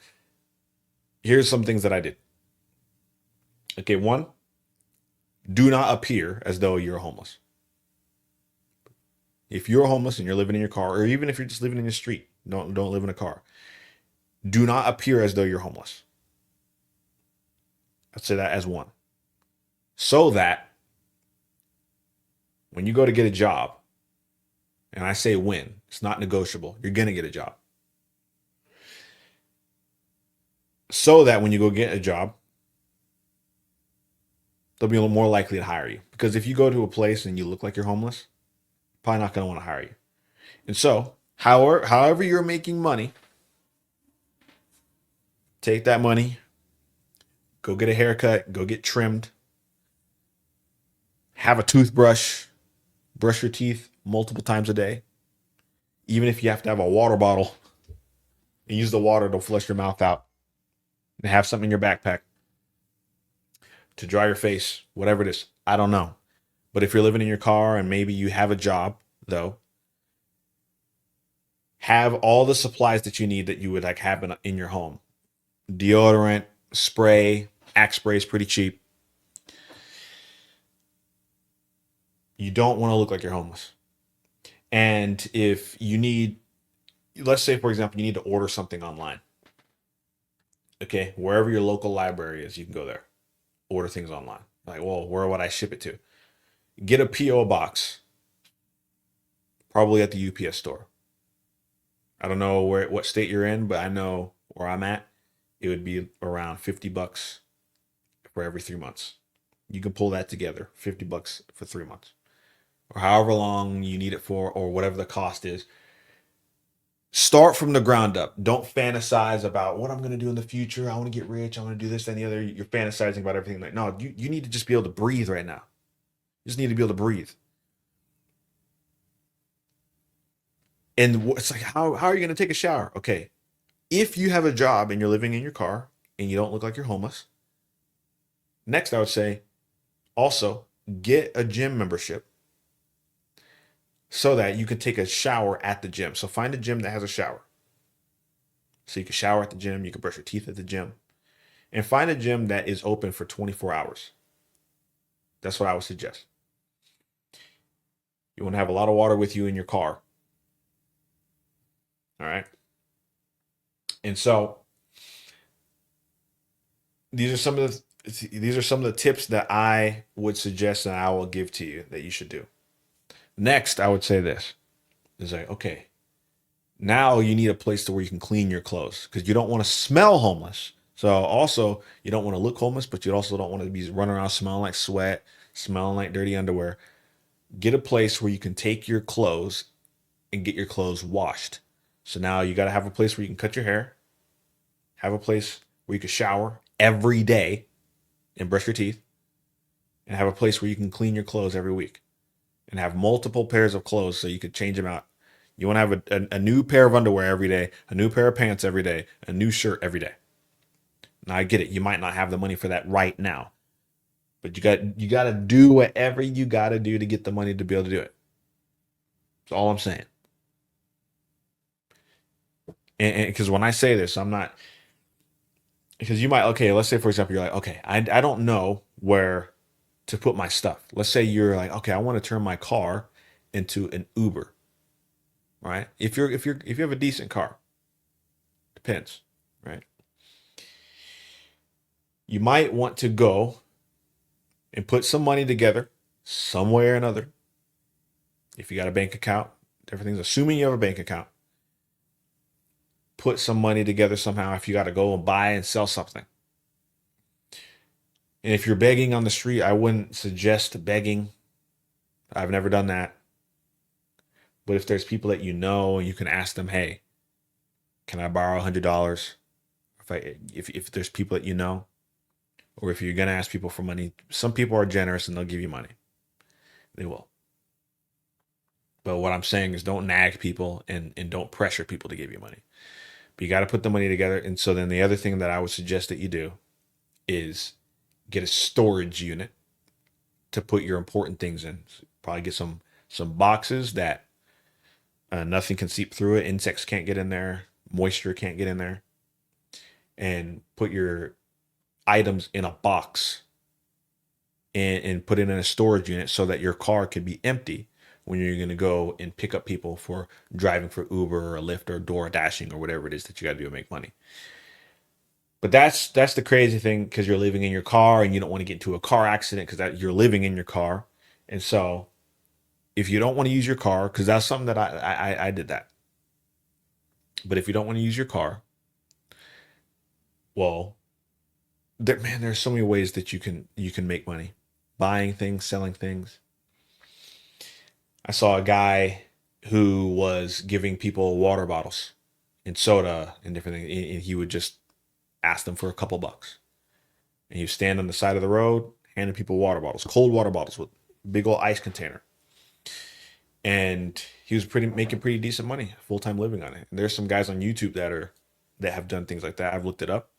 Here's some things that I did. Okay, one, do not appear as though you're homeless. If you're homeless and you're living in your car, or even if you're just living in the street, don't live in a car. Do not appear as though you're homeless. I'd say that as one. So that when you go to get a job, and I say when, it's not negotiable, you're gonna get a job. So that when you go get a job, they'll be a little more likely to hire you. Because if you go to a place and you look like you're homeless, probably not gonna want to hire you. And so, however you're making money, take that money, go get a haircut, go get trimmed, have a toothbrush, brush your teeth multiple times a day. Even if you have to have a water bottle and use the water to flush your mouth out, and have something in your backpack to dry your face, whatever it is. I don't know. But if you're living in your car and maybe you have a job, though, have all the supplies that you need that you would like have in your home. Deodorant, spray, Axe spray is pretty cheap. You don't want to look like you're homeless. And if you need, let's say, for example, you need to order something online. Okay, wherever your local library is, you can go there, order things online. Like, well, where would I ship it to? Get a PO box, probably at the UPS store. I don't know what state you're in, but I know where I'm at. It would be around $50 for every 3 months. You can pull that together, $50 for 3 months, or however long you need it for, or whatever the cost is. Start from the ground up. Don't fantasize about what I'm going to do in the future. I want to get rich. I want to do this and the other. You're fantasizing about everything. Like, no, you need to just be able to breathe right now. You just need to be able to breathe. And it's like, how are you going to take a shower? Okay. If you have a job and you're living in your car and you don't look like you're homeless, next I would say also get a gym membership so that you can take a shower at the gym. So find a gym that has a shower. So you can shower at the gym, you can brush your teeth at the gym, and find a gym that is open for 24 hours. That's what I would suggest. You want to have a lot of water with you in your car. All right. And so these are some of the tips that I would suggest and I will give to you that you should do. Next, I would say this is like, okay, now you need a place to where you can clean your clothes because you don't want to smell homeless. So also you don't want to look homeless, but you also don't want to be running around smelling like sweat, smelling like dirty underwear. Get a place where you can take your clothes and get your clothes washed. So now you got to have a place where you can cut your hair, have a place where you can shower every day and brush your teeth, and have a place where you can clean your clothes every week and have multiple pairs of clothes so you could change them out. You want to have a new pair of underwear every day, a new pair of pants every day, a new shirt every day. Now I get it. You might not have the money for that right now, but you got to do whatever you got to do to get the money to be able to do it. That's all I'm saying. And because when I say this, I'm not, because you might, okay, let's say for example, you're like, okay, I don't know where to put my stuff. Let's say you're like, okay, I want to turn my car into an Uber, right? If you have a decent car, depends, right? You might want to go and put some money together some way or another. If you got a bank account, everything's assuming you have a bank account. Put some money together somehow if you got to go and buy and sell something. And if you're begging on the street, I wouldn't suggest begging. I've never done that. But if there's people that you know and you can ask them, hey, can I borrow $100? If there's people that you know, or if you're gonna ask people for money, some people are generous and they'll give you money. They will. But what I'm saying is don't nag people and don't pressure people to give you money. But you got to put the money together. And so then the other thing that I would suggest that you do is get a storage unit to put your important things in. So probably get some boxes that nothing can seep through it. Insects can't get in there. Moisture can't get in there. And put your items in a box and put it in a storage unit so that your car could be empty when you're going to go and pick up people for driving for Uber or Lyft or Door Dashing or whatever it is that you got to do to make money. But that's the crazy thing because you're living in your car and you don't want to get into a car accident because you're living in your car. And so if you don't want to use your car, because that's something that I did that. But if you don't want to use your car, well, there's so many ways that you can make money, buying things, selling things. I saw a guy who was giving people water bottles and soda and different things, and he would just ask them for a couple bucks. And he would stand on the side of the road, handing people water bottles, cold water bottles with big old ice container. And he was making pretty decent money, full time living on it. And there's some guys on YouTube that have done things like that. I've looked it up.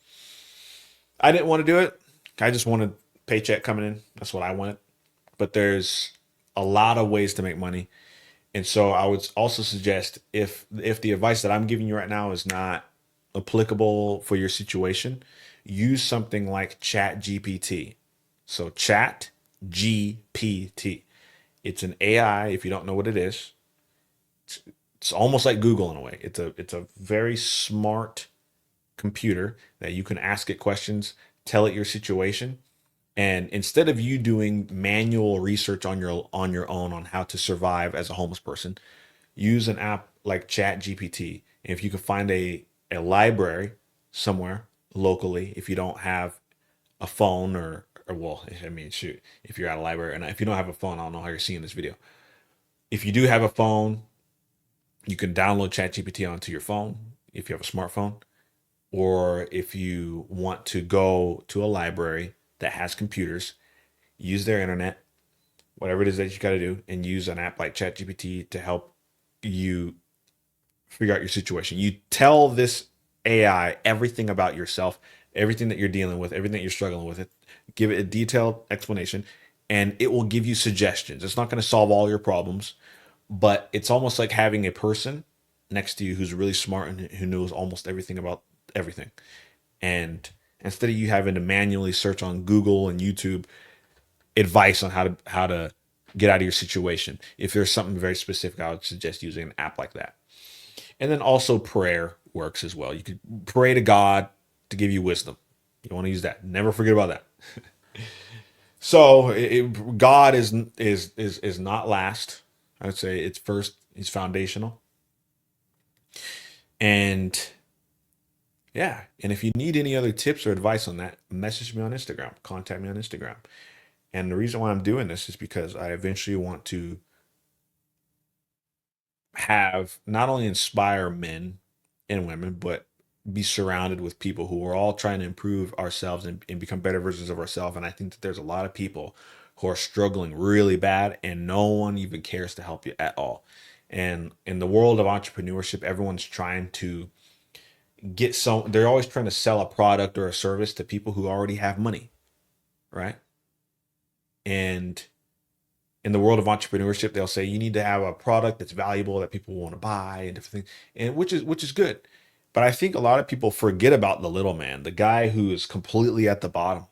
I didn't want to do it. I just wanted paycheck coming in. That's what I wanted. But there's a lot of ways to make money. And so I would also suggest if the advice that I'm giving you right now is not applicable for your situation, use something like Chat GPT. So Chat GPT. It's an AI. If you don't know what it is, it's almost like Google in a way. It's a very smart computer that you can ask it questions, tell it your situation, and instead of you doing manual research on your own on how to survive as a homeless person, use an app like Chat GPT. And if you can find a library somewhere locally, if you don't have a phone or well, I mean, shoot, if you're at a library and if you don't have a phone, I don't know how you're seeing this video. If you do have a phone, you can download Chat GPT onto your phone if you have a smartphone, or if you want to go to a library that has computers, use their internet, whatever it is that you got to do, and use an app like ChatGPT to help you figure out your situation. You tell this AI everything about yourself, everything that you're dealing with, everything that you're struggling with. Give it a detailed explanation, and it will give you suggestions. It's not going to solve all your problems, but it's almost like having a person next to you who's really smart and who knows almost everything about everything. And instead of you having to manually search on Google and YouTube advice on how to get out of your situation, if there's something very specific, I would suggest using an app like that. And then also prayer works as well. You could pray to God to give you wisdom. You want to use that. Never forget about that. So God is not last. I would say it's first. He's foundational. And yeah, and if you need any other tips or advice on that, message me on Instagram. Contact me on Instagram. And the reason why I'm doing this is because I eventually want to have not only inspire men and women, but be surrounded with people who are all trying to improve ourselves and become better versions of ourselves. And I think that there's a lot of people who are struggling really bad and no one even cares to help you at all. And in the world of entrepreneurship, everyone's trying to they're always trying to sell a product or a service to people who already have money, right? And in the world of entrepreneurship, they'll say you need to have a product that's valuable that people want to buy and different things, and which is good. But I think a lot of people forget about the little man, the guy who is completely at the bottom,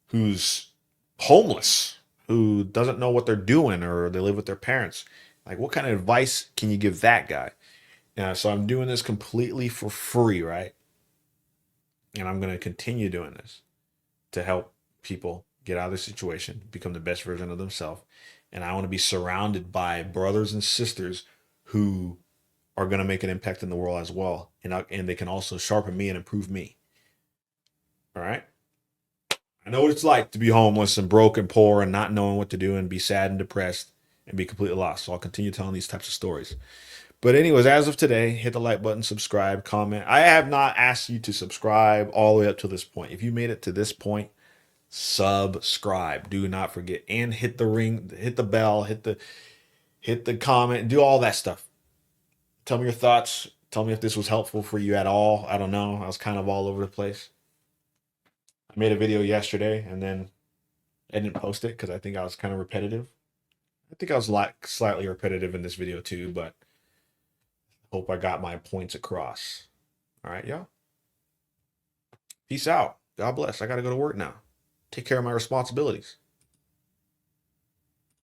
who's homeless, who doesn't know what they're doing, or they live with their parents. Like, what kind of advice can you give that guy? So I'm doing this completely for free, right? And I'm going to continue doing this to help people get out of their situation, become the best version of themselves, And I want to be surrounded by brothers and sisters who are going to make an impact in the world as well. And they can also sharpen me and improve me. All right. I know what it's like to be homeless and broke and poor and not knowing what to do and be sad and depressed and be completely lost. So I'll continue telling these types of stories. But anyways, as of today, hit the like button, subscribe, comment. I have not asked you to subscribe all the way up to this point. If you made it to this point, subscribe. Do not forget, and hit the ring, hit the bell, hit the comment, do all that stuff. Tell me your thoughts. Tell me if this was helpful for you at all. I don't know. I was kind of all over the place. I made a video yesterday and then I didn't post it because I think I was kind of repetitive. I think I was like slightly repetitive in this video too, but hope I got my points across. All right, y'all. Peace out. God bless. I got to go to work now. Take care of my responsibilities.